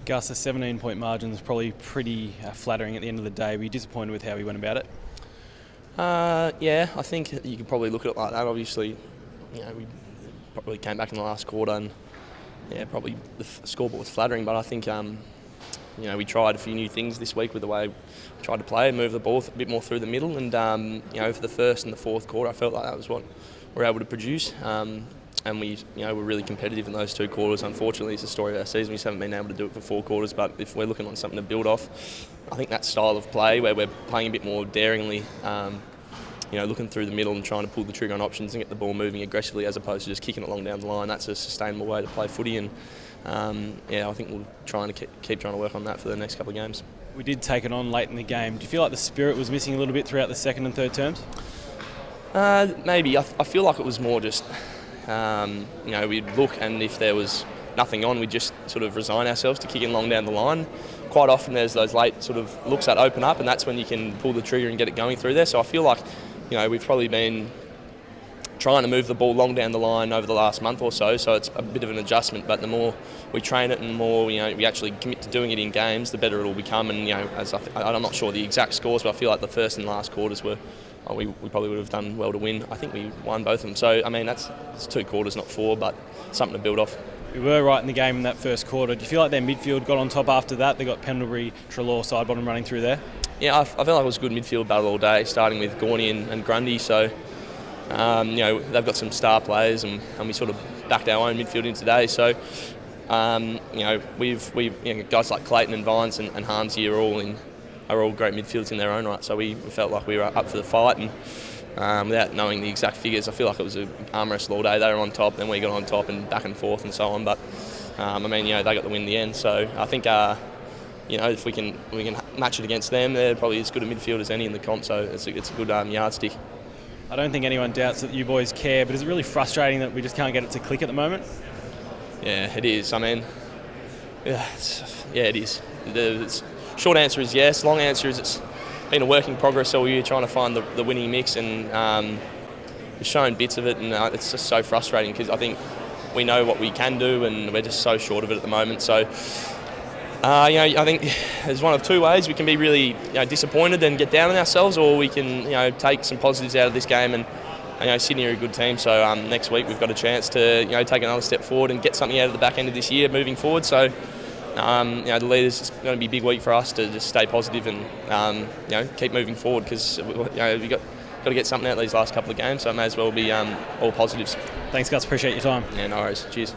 Gus, a 17-point margin is probably pretty flattering at the end of the day. Were you disappointed with how he went about it? Yeah, I think you could probably look at it like that. Obviously, we probably came back in the last quarter and probably the scoreboard was flattering. But I think we tried a few new things this week with the way we tried to play and move the ball a bit more through the middle. And for the first and the fourth quarter, I felt like that was what we were able to produce. And we were really competitive in those 2 quarters. Unfortunately, it's the story of our season. We just haven't been able to do it for 4 quarters. But if we're looking on something to build off, I think that style of play where we're playing a bit more daringly, looking through the middle and trying to pull the trigger on options and get the ball moving aggressively as opposed to just kicking it along down the line, that's a sustainable way to play footy. And I think we'll keep trying to work on that for the next couple of games. We did take it on late in the game. Do you feel like the spirit was missing a little bit throughout the second and third terms? Maybe. I feel like it was more just... we'd look, and if there was nothing on, we'd just sort of resign ourselves to kicking long down the line. Quite often there's those late sort of looks that open up, and that's when you can pull the trigger and get it going through there. So I feel like, we've probably been trying to move the ball long down the line over the last month or so it's a bit of an adjustment, but the more we train it and the more we actually commit to doing it in games, the better it'll become. And I'm not sure the exact scores, but I feel like the first and last quarters were we probably would have done well to win. I think we won both of them. So, it's 2 quarters, not 4, but something to build off. We were right in the game in that first quarter. Do you feel like their midfield got on top after that? They got Pendlebury, Treloar, Sidebottom running through there? Yeah, I feel like it was a good midfield battle all day, starting with Gorney and Grundy. So, they've got some star players, and we sort of backed our own midfield in today. So, we've guys like Clayton and Vines and Harmsy are all great midfields in their own right. So we felt like we were up for the fight, and without knowing the exact figures, I feel like it was an arm wrestle all day. They were on top, then we got on top, and back and forth and so on. But they got the win in the end. So I think if we can match it against them, they're probably as good a midfield as any in the comp. So it's a good yardstick. I don't think anyone doubts that you boys care, but is it really frustrating that we just can't get it to click at the moment? Yeah, it is. It is. The short answer is yes. Long answer is it's been a work in progress all year, trying to find the winning mix, and we've shown bits of it, and it's just so frustrating because I think we know what we can do, and we're just so short of it at the moment. So, I think there's one of 2 ways. We can be really disappointed and get down on ourselves, or we can take some positives out of this game. And Sydney are a good team, so next week we've got a chance to take another step forward and get something out of the back end of this year moving forward. So, the leaders, it's going to be a big week for us to just stay positive and keep moving forward, because we've got to get something out of these last couple of games. So it may as well be all positives. Thanks, Gus. Appreciate your time. Yeah, no worries. Cheers.